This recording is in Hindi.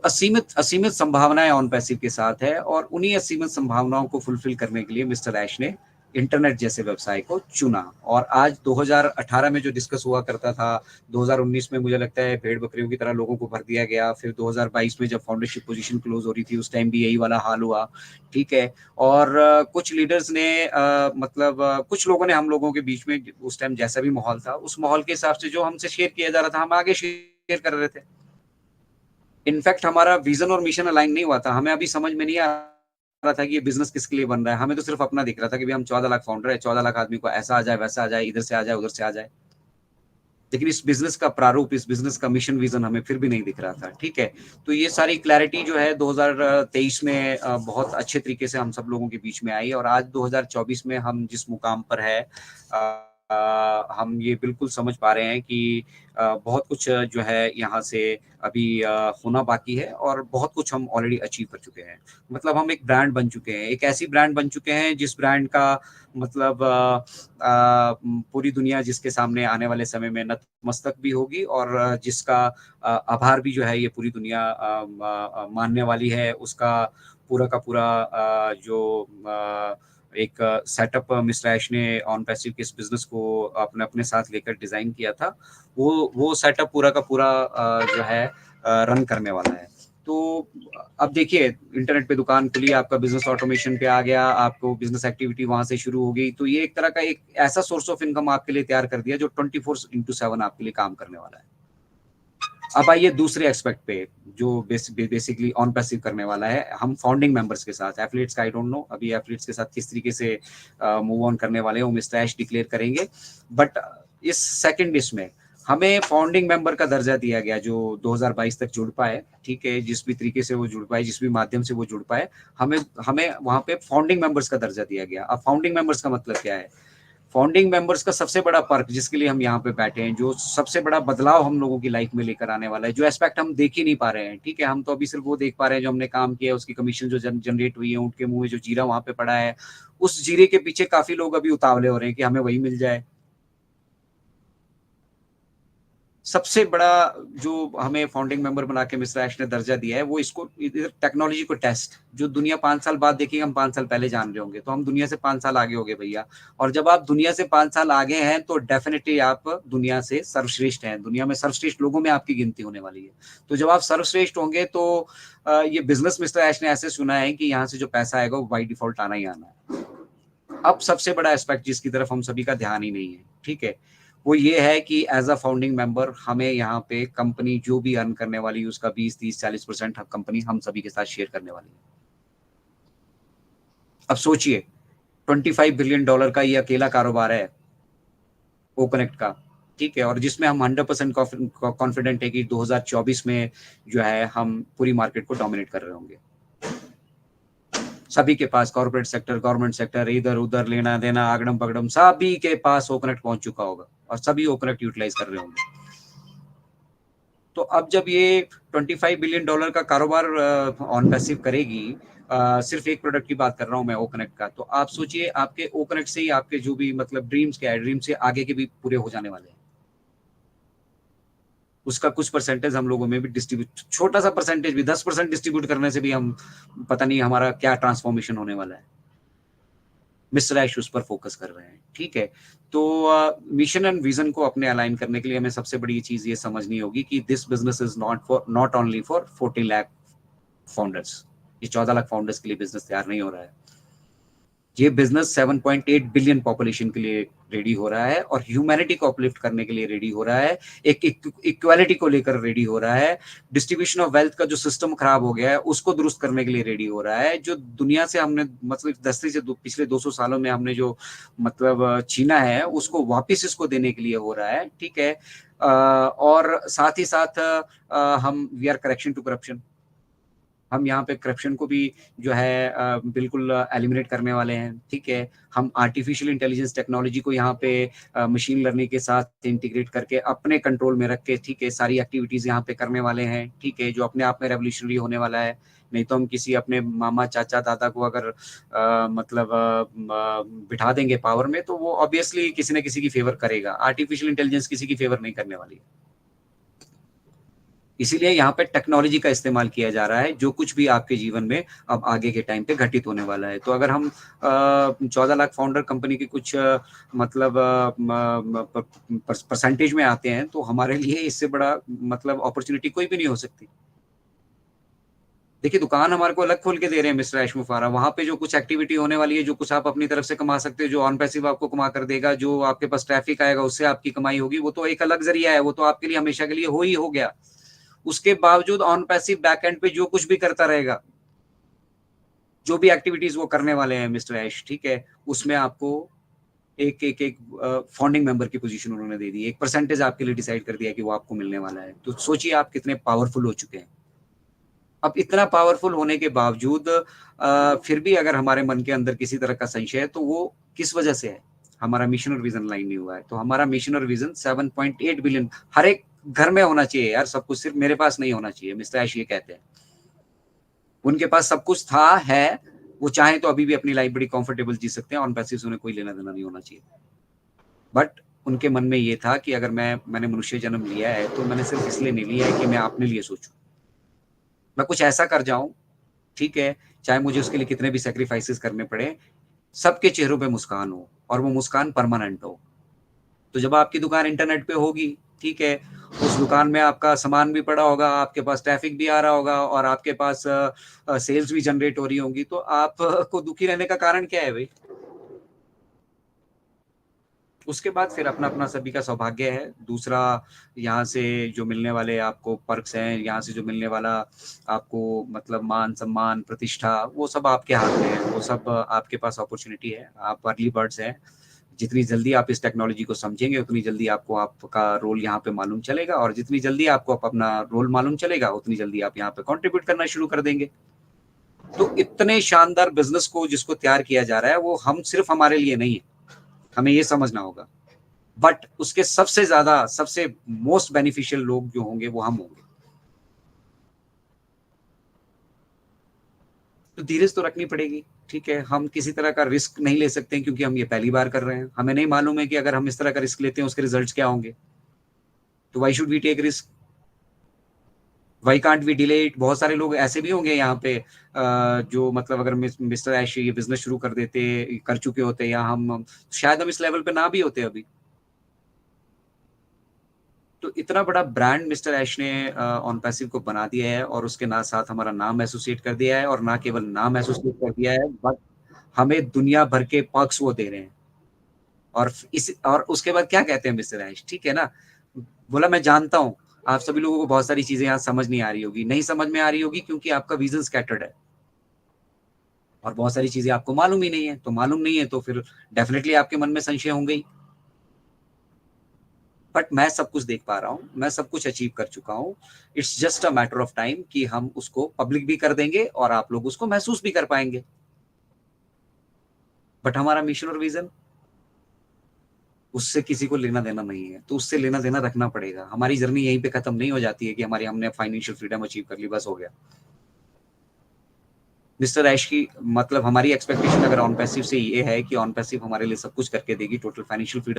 असीमित असीमित संभावनाएं ऑन पैसिव के साथ है, और उन्हीं असीमित संभावनाओं को फुलफिल करने के लिए मिस्टर ऐश ने इंटरनेट जैसे व्यवसाय को चुना। और आज 2018 में जो डिस्कस हुआ करता था, 2019 में मुझे लगता है भेड़ बकरियों की तरह लोगों को भर दिया गया, फिर 2022 में जब फाउंडरशिप पोजीशन क्लोज हो रही थी उस टाइम भी यही वाला हाल हुआ, ठीक है। और कुछ लीडर्स ने कुछ लोगों ने हम लोगों के बीच में उस टाइम जैसा भी माहौल था, उस माहौल के हिसाब से जो हमसे शेयर किया जा रहा था हम आगे शेयर कर रहे थे। इनफैक्ट हमारा विजन और मिशन अलाइन नहीं हुआ था, हमें अभी समझ में नहीं आ रहा था कि ये बिजनेस किसके लिए बन रहा है। हमें तो सिर्फ अपना दिख रहा था कि हम 14 लाख फाउंडर है, 14 लाख आदमी को ऐसा आ जाए वैसा आ जाए, इधर से आ जाए उधर से आ जाए। लेकिन इस बिजनेस का प्रारूप, इस बिजनेस का मिशन विजन हमें फिर भी नहीं दिख रहा था, ठीक है। तो ये सारी क्लैरिटी जो है 2023 में बहुत अच्छे तरीके से हम सब लोगों के बीच में आई, और आज 2024 में हम जिस मुकाम पर है, हम ये बिल्कुल समझ पा रहे हैं कि बहुत कुछ जो है यहाँ से अभी होना बाकी है, और बहुत कुछ हम ऑलरेडी अचीव कर चुके हैं। मतलब हम एक ब्रांड बन चुके हैं, एक ऐसी ब्रांड बन चुके हैं जिस ब्रांड का मतलब पूरी दुनिया जिसके सामने आने वाले समय में नतमस्तक भी होगी, और जिसका आभार भी जो है ये पूरी दुनिया मानने वाली है। उसका पूरा का पूरा जो एक सेटअप मिस्टर ऐश ने ऑन पैसिव के इस बिजनेस को अपने अपने साथ लेकर डिजाइन किया था, वो सेटअप पूरा का पूरा जो है रन करने वाला है। तो अब देखिए, इंटरनेट पे दुकान खुली, आपका बिजनेस ऑटोमेशन पे आ गया, आपको बिजनेस एक्टिविटी वहां से शुरू हो गई, तो ये एक तरह का एक ऐसा सोर्स ऑफ इनकम आपके लिए तैयार कर दिया जो 24/7 आपके लिए काम करने वाला है। अब आइए दूसरे एक्सपेक्ट पे, जो बेसिकली ऑन पैसिव करने वाला है हम फाउंडिंग मेंबर्स के साथ। एफिलिएट्स का आई डोंट नो अभी एफिलिएट्स के साथ किस तरीके से मूव ऑन करने वाले हैं, वो मिस्टर ऐश डिक्लेयर करेंगे। बट इस सेकंड इसमें हमें फाउंडिंग मेंबर का दर्जा दिया गया, जो 2022 तक जुड़ पाए, ठीक है, जिस भी तरीके से वो जुड़ पाए, जिस भी माध्यम से वो जुड़ पाए, हमें हमें वहां पे फाउंडिंग मेंबर्स का दर्जा दिया गया। अब फाउंडिंग मेंबर्स का मतलब क्या है? फाउंडिंग मेंबर्स का सबसे बड़ा पर्क जिसके लिए हम यहाँ पे बैठे हैं, जो सबसे बड़ा बदलाव हम लोगों की लाइफ में लेकर आने वाला है, जो एस्पेक्ट हम देख ही नहीं पा रहे हैं, ठीक है। हम तो अभी सिर्फ वो देख पा रहे हैं जो हमने काम किया, उसकी कमीशन जो जनरेट हुई है, उनके मुंह में जो जीरा वहां पे पड़ा है, उस जीरे के पीछे काफी लोग अभी उतावले हो रहे हैं कि हमें वही मिल जाए। सबसे बड़ा जो हमें फाउंडिंग मेंबर बना के मिस्टर ऐश ने दर्जा दिया है, वो इसको टेक्नोलॉजी को टेस्ट, जो दुनिया 5 साल बाद देखेगी, हम 5 साल पहले जान रहे होंगे, तो हम दुनिया से 5 साल आगे हो गए भैया। और जब आप दुनिया से 5 साल आगे हैं तो डेफिनेटली आप दुनिया से सर्वश्रेष्ठ हैं, दुनिया में सर्वश्रेष्ठ लोगों में आपकी गिनती होने वाली है। तो जब आप सर्वश्रेष्ठ होंगे तो ये बिजनेस मिस्टर ऐश ने ऐसे सुना है कि यहाँ से जो पैसा आएगा वो बाई डिफॉल्ट आना ही आना है। अब सबसे बड़ा एस्पेक्ट जिसकी तरफ हम सभी का ध्यान ही नहीं है, ठीक है, वो ये है कि एज अ फाउंडिंग मेंबर हमें यहाँ पे कंपनी जो भी अर्न करने वाली है उसका 20, 30, 40% कंपनी हम सभी के साथ शेयर करने वाली है। अब सोचिए, $25 बिलियन का ये अकेला कारोबार है ओ कनेक्ट का, ठीक है, और जिसमें हम 100% कॉन्फिडेंट है कि 2024 में जो है हम पूरी मार्केट को डोमिनेट कर रहे होंगे। सभी के पास, कॉर्पोरेट सेक्टर, गवर्नमेंट सेक्टर, इधर उधर लेना देना आगड़म पगड़म, सभी के पास ओकनेक्ट पहुंच चुका होगा और सभी ओकनेक्ट यूटिलाइज कर रहे होंगे। तो अब जब ये $25 बिलियन का कारोबार ऑन पैसिव करेगी, सिर्फ एक प्रोडक्ट की बात कर रहा हूं मैं, ओकनेक्ट का, तो आप सोचिए आपके ओकनेक्ट से ही आपके जो भी मतलब ड्रीम्स क्या है, ड्रीम से आगे के भी पूरे हो जाने वाले हैं। उसका कुछ परसेंटेज हम लोगों में भी डिस्ट्रीब्यूट, छोटा सा परसेंटेज भी 10% डिस्ट्रीब्यूट करने से भी हम पता नहीं हमारा क्या ट्रांसफॉर्मेशन होने वाला है। मिस्टर ऐश उस पर फोकस कर रहे हैं, ठीक है। तो मिशन एंड विजन को अपने अलाइन करने के लिए हमें सबसे बड़ी चीज ये समझनी होगी कि this business is not only for 40 lakh founders. ये 14 लाख फाउंडर्स के लिए बिजनेस तैयार नहीं हो रहा है। ये बिजनेस 7.8 बिलियन पॉपुलेशन के लिए रेडी हो रहा है, और ह्यूमैनिटी को अपलिफ्ट करने के लिए रेडी हो रहा है, एक इक्वालिटी को लेकर रेडी हो रहा है, डिस्ट्रीब्यूशन ऑफ वेल्थ का जो सिस्टम खराब हो गया है उसको दुरुस्त करने के लिए रेडी हो रहा है, जो दुनिया से हमने मतलब पिछले 200 सालों में हमने जो मतलब छीना है उसको वापिस इसको देने के लिए हो रहा है, ठीक है। और साथ ही साथ हम we are correction to corruption, हम यहाँ पे करप्शन को भी जो है बिल्कुल एलिमिनेट करने वाले हैं, ठीक है। हम आर्टिफिशियल इंटेलिजेंस टेक्नोलॉजी को यहाँ पे मशीन लर्निंग के साथ इंटीग्रेट करके अपने कंट्रोल में रख के, ठीक है, सारी एक्टिविटीज यहाँ पे करने वाले हैं, ठीक है, जो अपने आप में रेवोल्यूशनरी होने वाला है। नहीं तो हम किसी अपने मामा चाचा दादा को अगर बिठा देंगे पावर में तो वो ऑब्वियसली किसी न किसी की फेवर करेगा। आर्टिफिशियल इंटेलिजेंस किसी की फेवर नहीं करने वाली है। इसीलिए यहाँ पे टेक्नोलॉजी का इस्तेमाल किया जा रहा है, जो कुछ भी आपके जीवन में अब आगे के टाइम पे घटित होने वाला है। तो अगर हम 14 लाख फाउंडर कंपनी की कुछ मतलब परसेंटेज में आते हैं, तो हमारे लिए इससे बड़ा मतलब अपॉर्चुनिटी कोई भी नहीं हो सकती। देखिए, दुकान हमारे को अलग खोल के दे रहे हैं मिस्टर ऐश मुफारा, वहाँ पे जो कुछ एक्टिविटी होने वाली है, जो कुछ आप अपनी तरफ से कमा सकते हो, जो ऑन पैसिव आपको कमा कर देगा, जो आपके पास ट्रैफिक आएगा, उससे आपकी कमाई होगी, वो तो एक अलग ज़रिया है, वो तो आपके लिए हमेशा के लिए हो गया। उसके बावजूद ऑन पैसिव बैक एंड पे जो कुछ भी करता रहेगा, जो भी एक्टिविटीज़ वो करने वाले हैं मिस्टर ऐश, ठीक है? उसमें आपको एक फाउंडिंग मेंबर की पोज़ीशन उन्होंने दे दी है, एक परसेंटेज आपके लिए डिसाइड कर दिया है कि वो आपको मिलने वाला है। तो सोचिए आप कितने पावरफुल हो चुके हैं। अब इतना पावरफुल होने के बावजूद फिर भी अगर हमारे मन के अंदर किसी तरह का संशय है, तो वो किस वजह से है? हमारा मिशन और विजन लाइन नहीं हुआ है। तो हमारा मिशन और विजन 7.8 बिलियन हर एक घर में होना चाहिए यार, सब कुछ सिर्फ मेरे पास नहीं होना चाहिए, मिस्टर ऐश ये कहते हैं। उनके पास सब कुछ था, है, वो चाहें तो अभी भी अपनी लाइफ बड़ी कंफर्टेबल जी सकते हैं, ऑन पैसिव से उन्हें कोई लेना-देना नहीं होना चाहिए। बट उनके मन में ये था कि अगर मैंने मनुष्य जन्म लिया है, तो मैंने सिर्फ इसलिए नहीं लिया है कि मैं अपने लिए सोचूँ। मैं कुछ ऐसा कर जाऊँ, ठीक है, चाहे मुझे उसके लिए कितने भी सैक्रिफाइसेस करने पड़े, सबके चेहरों पे मुस्कान हो और वो मुस्कान परमानेंट हो। तो जब आपकी दुकान इंटरनेट पे होगी, ठीक है, उस दुकान में आपका सामान भी पड़ा होगा, आपके पास ट्रैफिक भी आ रहा होगा और आपके पास सेल्स भी जनरेट हो रही होंगी, तो आपको दुखी रहने का कारण क्या है भई? उसके बाद फिर अपना-अपना सभी का सौभाग्य है। दूसरा, यहाँ से जो मिलने वाले आपको पर्क्स हैं, यहाँ से जो मिलने वाला आपको मतलब मान-सम्मान, प्रतिष्ठा, वो सब आपके हाथ में है। वो सब आपके पास अपॉर्च्युनिटी है। आप अर्ली बर्ड्स हैं। जितनी जल्दी आप इस टेक्नोलॉजी को समझेंगे, उतनी जल्दी आपको आपका रोल यहाँ पे मालूम चलेगा और जितनी जल्दी आपको अपना रोल मालूम चलेगा, उतनी जल्दी आप यहाँ पे कंट्रीब्यूट करना शुरू कर देंगे। तो इतने शानदार बिज़नेस को जिसको तैयार किया जा रहा है, वो हम सिर्फ़ हमारे लिए नहीं है। हमें ये समझना होगा। बट उसके सबसे ज्यादा सबसे मोस्ट बेनिफिशियल लोग जो होंगे वो हम होंगे। तो धीरज तो रखनी पड़ेगी, ठीक है, हम किसी तरह का रिस्क नहीं ले सकते क्योंकि हम ये पहली बार कर रहे हैं, हमें नहीं मालूम है कि अगर हम इस तरह का रिस्क लेते हैं उसके रिजल्ट्स क्या होंगे। तो why should we take risk, why can't we delay it. बहुत सारे लोग ऐसे भी होंगे यहाँ पे जो मतलब अगर मिस्टर ऐश ये बिजनेस शुरू कर देते, कर चुके होते, या हम शायद हम इस लेवल पे ना भी होते अभी। तो इतना बड़ा ब्रांड मिस्टर ऐश ने ऑन पैसिव को बना दिया है और उसके ना साथ हमारा नाम एसोसिएट कर दिया है, और ना केवल नाम एसोसिएट कर दिया है, बट हमें दुनिया भर के पर्क्स वो दे रहे हैं। और उसके बाद क्या कहते हैं मिस्टर ऐश, ठीक है ना, बोला मैं जानता हूँ आप सभी लोगों को बहुत सारी चीजें यहाँ समझ नहीं आ रही होगी, नहीं समझ में आ रही होगी क्योंकि आपका विजन स्कैटर्ड है और बहुत सारी चीजें आपको मालूम ही नहीं है। तो मालूम नहीं है तो फिर डेफिनेटली आपके मन में संशय होंगे ही। बट मैं सब कुछ देख पा रहा हूँ, मैं सब कुछ अचीव कर चुका हूँ। It's just a matter of time कि हम उसको पब्लिक भी कर देंगे और आप लोग उसको महसूस भी कर पाएंगे। बट हमारा मिशन और विजन, उससे किसी को लेना देना नहीं है, तो उससे लेना देना रखना पड़ेगा। हमारी जर्नी यहीं पे खत्म नहीं हो जाती है कि हमने फाइनेंशियल फ्रीडम अचीव कर ली, बस हो गया। मिस्टर ऐश की मतलब हमारी एक्सपेक्टेशन अगर ऑन पैसिव से ये है कि ऑन पैसिव हमारे लिए सब कुछ करके देगी, टोटल फाइनेंशियल फ्रीडम